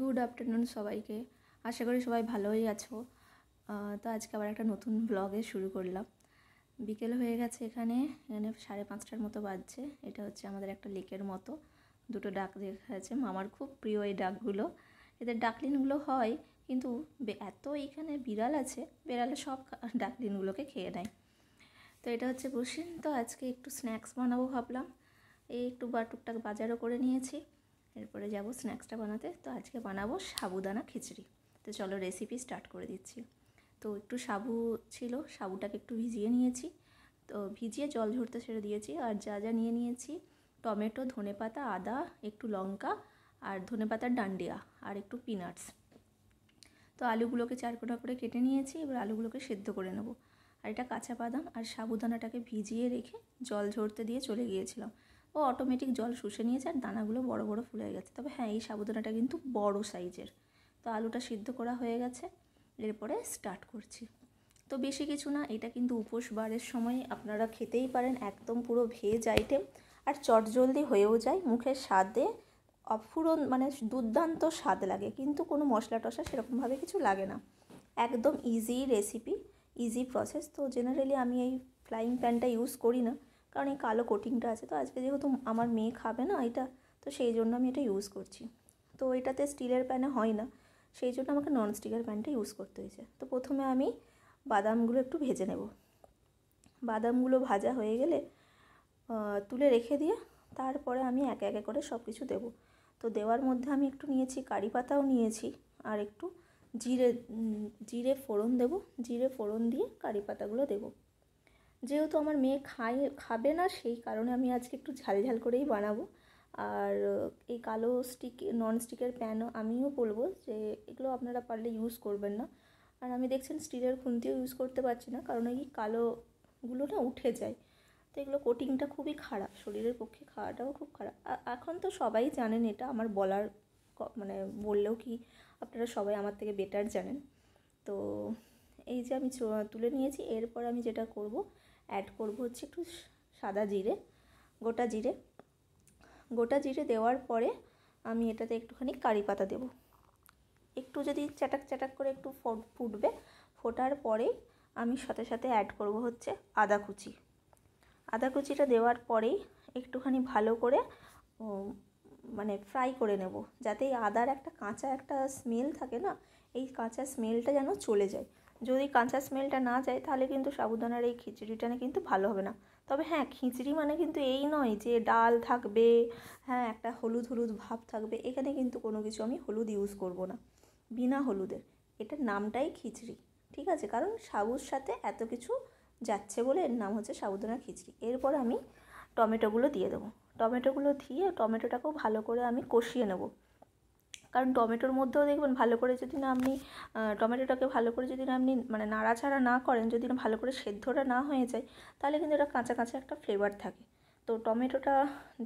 Good afternoon সবাইকে। আশা করি সবাই ভালোই আছো। তো আজকে আবার একটা নতুন ব্লগে শুরু করলাম। বিকেল হয়ে গেছে, এখানে 5:30টার মতো বাজছে। এটা হচ্ছে আমাদের একটা লেকের মতো, দুটো ডাক দেখা যাচ্ছে। আমার খুব প্রিয় এই ডাকগুলো। এদের ডাকলিনগুলো হয়, কিন্তু এত এখানে বিড়াল আছে, বিড়ালে সব ডাকলিনগুলোকে খেয়ে নেয়। তো এটা হচ্ছে বসিন। তো আজকে একটু স্ন্যাক্স বানাবো ভাবলাম। এই একটু টুকটাক বাজারও করে নিয়েছি, এরপরে যাব স্ন্যাক্সটা বানাতে। তো আজকে বানাবো সাবুদানা খিচুড়ি। তো চলো রেসিপি স্টার্ট করে দিচ্ছি। তো একটু সাবু ছিল, সাবুটাকে একটু ভিজিয়ে নিয়েছি। তো ভিজিয়ে জল ঝরতে ছেড়ে দিয়েছি। আর যা যা নিয়েছি, টমেটো, ধনেপাতা, আদা, একটু লঙ্কা, আর ধনেপাতার ডান্ডিয়া, আর একটু পিনাটস। তো আলুগুলোকে চারকোনা করে কেটে নিয়েছি। এবার আলুগুলোকে সেদ্ধ করে নেব। আর এটা কাঁচা বাদাম আর সাবুদানাটাকে ভিজিয়ে রেখে জল ঝরতে দিয়ে চলে গিয়েছিলাম। ও অটোমেটিক জল শুষে নিয়েছে, আর দানাগুলো বড় বড় ফুলে গেছে। তবে হ্যাঁ, এই সাবুদানাটা কিন্তু বড় সাইজের। তো আলুটা সিদ্ধ করা হয়ে গেছে, এরপরে স্টার্ট করছি। তো বেশি কিছু না, এটা কিন্তু উপোস বারের সময় আপনারা খেতেই পারেন। একদম পুরো ভেজ আইটেম, আর চটজলদি হয়েও যায়। মুখের স্বাদে অফুরন, মানে দুর্দান্ত স্বাদ লাগে, কিন্তু কোনো মশলা টশলা সেরকমভাবে কিছু লাগে না। একদম ইজি রেসিপি, ইজি প্রসেস। তো জেনারেলি আমি এই ফ্রাইং প্যানটা ইউজ করি না, কারণ এই কালো কোটিংটা আছে। তো আজকে যেহেতু আমার মেয়ে খাবে না এটা, তো সেই জন্য আমি এটা ইউজ করছি। তো এটাতে স্টিলের প্যানে হয় না, সেই জন্য আমাকে নন স্টিকের প্যানটা ইউজ করতে হয়েছে। তো প্রথমে আমি বাদামগুলো একটু ভেজে নেব। বাদামগুলো ভাজা হয়ে গেলে তুলে রেখে দিয়ে তারপরে আমি একে একে করে সব কিছু দেবো। তো দেওয়ার মধ্যে আমি একটু নিয়েছি কারি পাতাও নিয়েছি, আর একটু জিরে ফোড়ন দেবো। জিরে ফোড়ন দিয়ে কারি পাতাগুলো দেবো। যেহেতু আমার মেয়ে খাবে না, সেই কারণে আমি আজকে একটু ঝাল ঝাল করেই বানাবো। আর এই কালো নন স্টিকের প্যানও আমিও বলবো যে এগুলো আপনারা পারলে ইউজ করবেন না। আর আমি দেখছেন স্টিলের খুন্তিও ইউজ করতে পারছি না, কারণ এই কালোগুলো না উঠে যায়। তো এগুলো কোটিংটা খুবই খারাপ, শরীরের পক্ষে খাওয়াটাও খুব খারাপ। এখন তো সবাই জানেন, এটা আমার বলার মানে বললেও কি আপনারা সবাই আমার থেকে বেটার জানেন। তো এই যে আমি তুলে নিয়েছি, এরপর আমি যেটা করব, অ্যাড করব হচ্ছে একটু সাদা জিরে, গোটা জিরে। গোটা জিরে দেওয়ার পরে আমি এটাতে একটুখানি কারি পাতা দেবো। একটু যদি চাটাক চাটাক করে একটু ফুটবে, ফোটার পরেই আমি সাথে সাথে অ্যাড করব হচ্ছে আদা কুচি। আদা কুচিটা দেওয়ার পরেই একটুখানি ভালো করে মানে ফ্রাই করে নেব, যাতে এই আদার একটা কাঁচা একটা স্মেল থাকে না, এই কাঁচা স্মেলটা যেন চলে যায়। যদি কাঁচা স্মেলটা না যায়, তাহলে কিন্তু সাবুদানার এই খিচুড়িটা না কিন্তু ভালো হবে না। তবে হ্যাঁ, খিচুড়ি মানে কিন্তু এই নয় যে ডাল থাকবে, হ্যাঁ একটা হলুদ হলুদ ভাব থাকবে। এখানে কিন্তু কোনো কিছু আমি হলুদ ইউজ করব না, বিনা হলুদের। এটার নামটাই খিচড়ি, ঠিক আছে? কারণ সাবুর সাথে এত কিছু যাচ্ছে বলে এর নাম হচ্ছে সাবুদানা খিচড়ি। এরপর আমি টমেটোগুলো দিয়ে দেবো। টমেটোগুলো দিয়ে টমেটোটাকেও ভালো করে আমি কষিয়ে নেব। কারণ টমেটোর মধ্যেও দেখবেন, ভালো করে যদি না আপনি টমেটোটাকে ভালো করে যদি না আপনি মানে নাড়াচাড়া না করেন, যদি না ভালো করে সেদ্ধটা না হয়ে যায়, তাহলে কিন্তু এটা কাঁচা কাঁচা একটা ফ্লেভার থাকে। তো টমেটোটা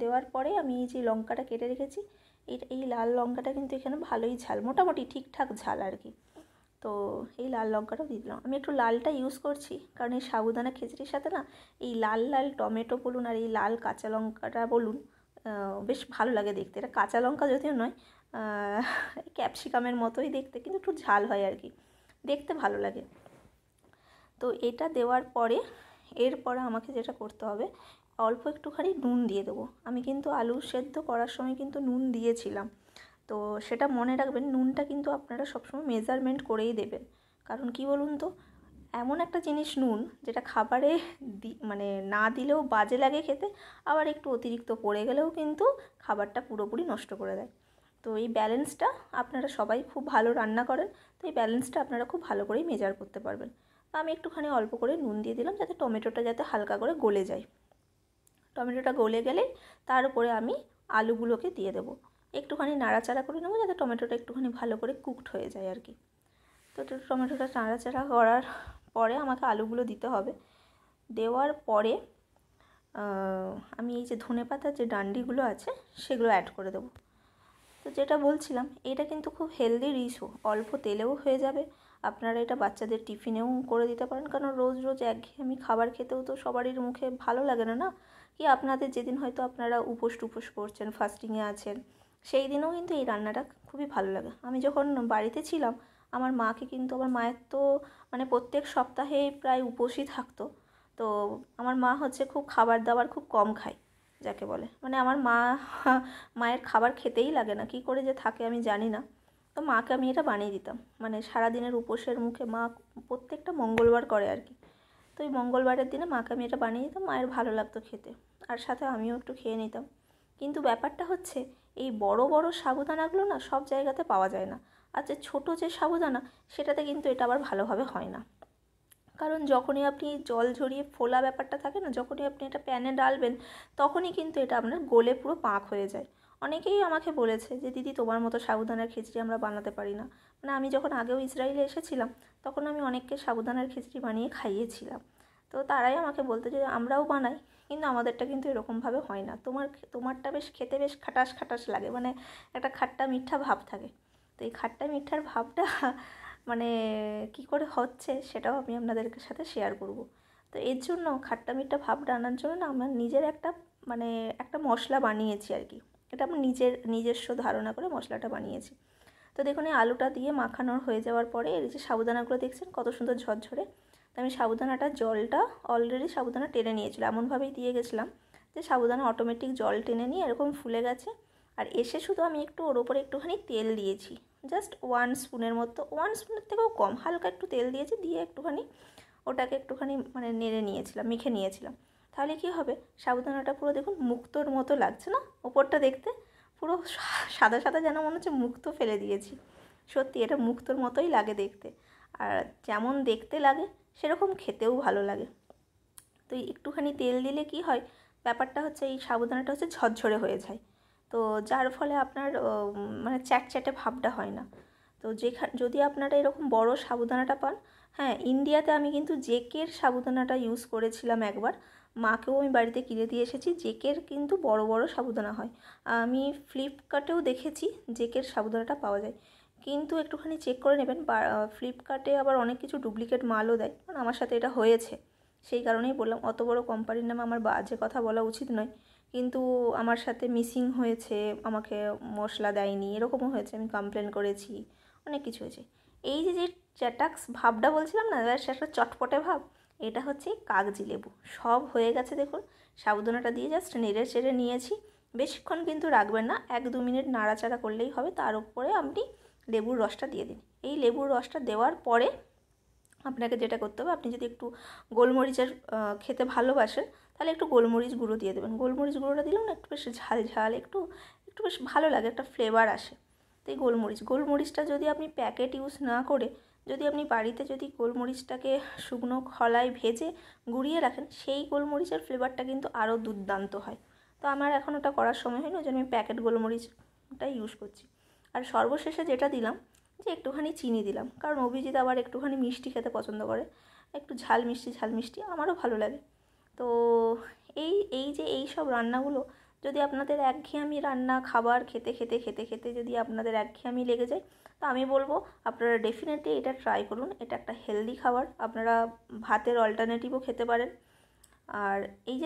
দেওয়ার পরে আমি এই যে লঙ্কাটা কেটে রেখেছি, এই লাল লঙ্কাটা কিন্তু এখানে ভালোই ঝাল, মোটামুটি ঠিকঠাক ঝাল আর কি। তো এই লাল লঙ্কাটাও দিয়ে দিলাম। আমি একটু লালটা ইউজ করছি, কারণ এই সাবুদানা খিচড়ির সাথে না এই লাল লাল টমেটো বলুন আর এই লাল কাঁচা লঙ্কাটা বলুন, বেশ ভালো লাগে দেখতে। এটা কাঁচা লঙ্কা যদিও নয়, ক্যাপসিকামের মতোই দেখতে, কিন্তু একটু ঝাল হয় আর কি, দেখতে ভালো লাগে। তো এটা দেওয়ার পরে এরপরে আমাকে যেটা করতে হবে, অল্প একটুখানি নুন দিয়ে দেবো। আমি কিন্তু আলু সেদ্ধ করার সময় কিন্তু নুন দিয়েছিলাম। তো সেটা মনে রাখবেন, নুনটা কিন্তু আপনারা সবসময় মেজারমেন্ট করেই দেবেন। কারণ কি বলুন তো, এমন একটা জিনিস নুন, যেটা খাবারে মানে না দিলেও বাজে লাগে খেতে, আবার একটু অতিরিক্ত পড়ে গেলেও কিন্তু খাবারটা পুরোপুরি নষ্ট করে দেয়। তো এই ব্যালেন্সটা, আপনারা সবাই খুব ভালো রান্না করেন, তো এই ব্যালেন্সটা আপনারা খুব ভালো করেই মেজার করতে পারবেন। আমি একটুখানি অল্প করে নুন দিয়ে দিলাম, যাতে টমেটোটা যাতে হালকা করে গলে যায়। টমেটোটা গলে গেলে তার উপরে আমি আলুগুলোকে দিয়ে দেবো। একটুখানি নাড়াচাড়া করে নেবো, যাতে টমেটোটা একটুখানি ভালো করে কুকড হয়ে যায় আর কি। তো টমেটোটা নাড়াচাড়া করার পরে আমাকে আলুগুলো দিতে হবে। দেওয়ার পরে আমি এই যে ধনেপাতার যে ডান্ডিগুলো আছে সেগুলো অ্যাড করে দেবো। তো যেটা বলছিলাম, এটা কিন্তু খুব হেলদি ডিশও, অল্প তেলেও হয়ে যাবে। আপনারা এটা বাচ্চাদের টিফিনেও করে দিতে পারেন, কারণ রোজ রোজ একঘেয়েমি খাবার খেতেও তো সবারই মুখে ভালো লাগে না, না কি? আপনাদের যেদিন হয়তো আপনারা উপোস টুপোস করছেন, ফাস্টিংয়ে আছেন, সেই দিনও কিন্তু এই রান্নাটা খুবই ভালো লাগে। আমি যখন বাড়িতে ছিলাম আমার মাকে কিন্তু, আমার মায়ের তো মানে প্রত্যেক সপ্তাহে প্রায় উপোসই থাকতো। তো আমার মা হচ্ছে খুব খাবার দাবার খুব কম খায়, যাকে বলে মানে আমার মা মায়ের খাবার খেতেই লাগে না, কী করে যে থাকে আমি জানি না। তো মাকে আমি এটা বানিয়ে দিতাম, মানে সারাদিনের উপোসের মুখে মা প্রত্যেকটা মঙ্গলবার করে আর কি। তো ওই মঙ্গলবারের দিনে মাকে আমি এটা বানিয়ে দিতাম, মায়ের ভালো লাগতো খেতে, আর সাথে আমিও একটু খেয়ে নিতাম। কিন্তু ব্যাপারটা হচ্ছে এই বড় বড় সাবুদানাগুলো না সব জায়গাতে পাওয়া যায় না, আর যে ছোটো যে সাবুদানা সেটাতে কিন্তু এটা আবার ভালোভাবে হয় না। কারণ যখনই আপনি জল ঝরিয়ে ফোলা ব্যাপারটা থাকে না, যখনই আপনি এটা প্যানে ডালবেন তখনই কিন্তু এটা আপনার গলে পুরো পাক হয়ে যায়। অনেকেই আমাকে বলেছে যে দিদি তোমার মতো সাবুদানার খিচড়ি আমরা বানাতে পারি না। মানে আমি যখন আগেও ইসরায়েলে এসেছিলাম তখন আমি অনেককে সাবুদানার খিচড়ি বানিয়ে খাইয়েছিলাম। তো তারাই আমাকে বলতো যে আমরাও বানাই, কিন্তু আমাদেরটা কিন্তু এরকমভাবে হয় না, তোমারটা বেশ খেতে বেশ খাটাস খাটাস লাগে, মানে একটা খাট্টা মিঠা ভাব থাকে। তো এই খাট্টা মিঠার ভাবটা মানে কী করে হচ্ছে সেটাও আমি আপনাদের সাথে শেয়ার করব। তো এর জন্য খাট্টা মিঠা ভাবটা আনার জন্য না আমার নিজের মানে একটা মশলা বানিয়েছি আর কি। এটা আমার নিজস্ব ধারণা করে মশলাটা বানিয়েছি। তো দেখুন এই আলুটা দিয়ে মাখানোর হয়ে যাওয়ার পরে এই যে সাবুদানাগুলো দেখছেন কত সুন্দর ঝরঝরে। তো আমি সাবুদানাটা জলটা অলরেডি সাবুদানা টেনে নিয়েছিল, এমনভাবেই দিয়ে গেছিলাম যে সাবুদানা অটোমেটিক জল টেনে নিয়ে এরকম ফুলে গেছে। আর এসে শুধু আমি একটু ওর ওপরে একটুখানি তেল দিয়েছি, জাস্ট 1 স্পুনের মতো, 1 স্পুনের থেকেও কম, হালকা একটু তেল দিয়েছি, দিয়ে একটুখানি ওটাকে একটুখানি মানে নেড়ে নিয়েছিলাম, মেখে নিয়েছিলাম। তাহলে কী হবে, সাবুদানাটা পুরো দেখুন মুক্তোর মতো লাগছে না ওপরটা দেখতে, পুরো সাদা সাদা যেন মনে হচ্ছে মুক্তো ফেলে দিয়েছি। সত্যি এটা মুক্তোর মতোই লাগে দেখতে, আর যেমন দেখতে লাগে সেরকম খেতেও ভালো লাগে। তো একটুখানি তেল দিলে কি হয়, ব্যাপারটা হচ্ছে এই সাবুদানাটা হচ্ছে ঝরঝরে হয়ে যায়, তো যার ফলে আপনার মানে চ্যাটচ্যাটে ভাবটা হয় না। তো যদি আপনারা এরকম বড় সাবুদানাটা পান, হ্যাঁ ইন্ডিয়াতে আমি কিন্তু জেকের সাবুদানাটা ইউজ করেছিলাম একবার, মাকেও আমি বাড়িতে কিনে দিয়ে এসেছি, জেকের কিন্তু বড় বড় সাবুদানা হয়। আমি ফ্লিপকার্টেও দেখেছি জেকের সাবুদানাটা পাওয়া যায়, কিন্তু একটুখানি চেক করে নেবেন। ফ্লিপকার্টে আবার অনেক কিছু ডুপ্লিকেট মালও দেয়, কারণ আমার সাথে এটা হয়েছে, সেই কারণেই বললাম। অত বড় কোম্পানির নামে আমার বাজে কথা বলা উচিত নয়, কিন্তু আমার সাথে মিসিং হয়েছে, আমাকে মশলা দেয়নি, এরকমও হয়েছে, আমি কমপ্লেন করেছি, অনেক কিছু হয়েছে। এই যে চ্যাটাক্স ভাবটা বলছিলাম না, সে একটা চটপটে ভাব, এটা হচ্ছে কাগজি লেবু। সব হয়ে গেছে দেখুন, সাবুদানাটা দিয়ে জাস্ট নেড়ে চেড়ে নিয়েছি। বেশিক্ষণ কিন্তু রাখবেন না, 1-2 মিনিট নাড়াচাড়া করলেই হবে। তার উপরে আপনি লেবুর রসটা দিয়ে দিন। এই লেবুর রসটা দেওয়ার পরে আপনাকে যেটা করতে হবে, আপনি যদি একটু গোলমরিচের খেতে ভালোবাসেন তাহলে একটু গোলমরিচ গুঁড়ো দিয়ে দেবেন। গোলমরিচ গুঁড়োটা দিলেও না একটু বেশ ঝাল ঝাল একটু বেশ ভালো লাগে, একটা ফ্লেভার আসে। তো এই গোলমরিচটা যদি আপনি প্যাকেট ইউজ না করে, যদি আপনি বাড়িতে যদি গোলমরিচটাকে শুকনো খলায় ভেজে গুঁড়িয়ে রাখেন, সেই গোলমরিচের ফ্লেভারটা কিন্তু আরও দুর্দান্ত হয়। তো আমার এখন ওটা করার সময় হয়নি, ওই জন্য আমি প্যাকেট গোলমরিচটা ইউজ করছি। আর সর্বশেষে যেটা দিলাম যে একটুখানি চিনি দিলাম, কারণ অভিজিৎ আবার একটুখানি মিষ্টি খেতে পছন্দ করে, একটু ঝাল মিষ্টি আমারও ভালো লাগে। তো এই সব রান্নাগুলো যদি আপনাদের একঘেয়েমি রান্না খাবার খেতে খেতে খেতে খেতে যদি আপনাদের একঘেয়েমি লেগে যায়, তো আমি বলবো আপনারা ডেফিনেটলি এটা ট্রাই করুন। এটা একটা হেলদি খাবার, আপনারা ভাতের অল্টারনেটিভও খেতে পারেন। আর এই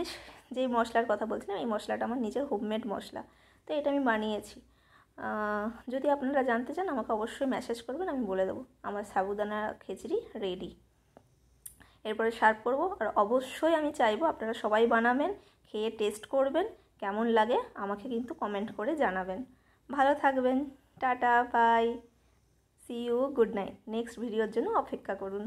যে মশলার কথা বলছিলাম, এই মশলাটা আমার নিজের হোমমেড মশলা, তো এটা আমি বানিয়েছি। যদি আপনারা জানতে চান আমাকে অবশ্যই মেসেজ করবেন, আমি বলে দেবো। আমার সাবুদানা খিচড়ি রেডি, এরপরে সার্ভ করব। আর অবশ্যই আমি চাইবো আপনারা সবাই বানাবেন, খেয়ে টেস্ট করবেন, কেমন লাগে আমাকে কিন্তু কমেন্ট করে জানাবেন। ভালো থাকবেন, tata bye, see you, good night. Next ভিডিওর জন্য অপেক্ষা করুন।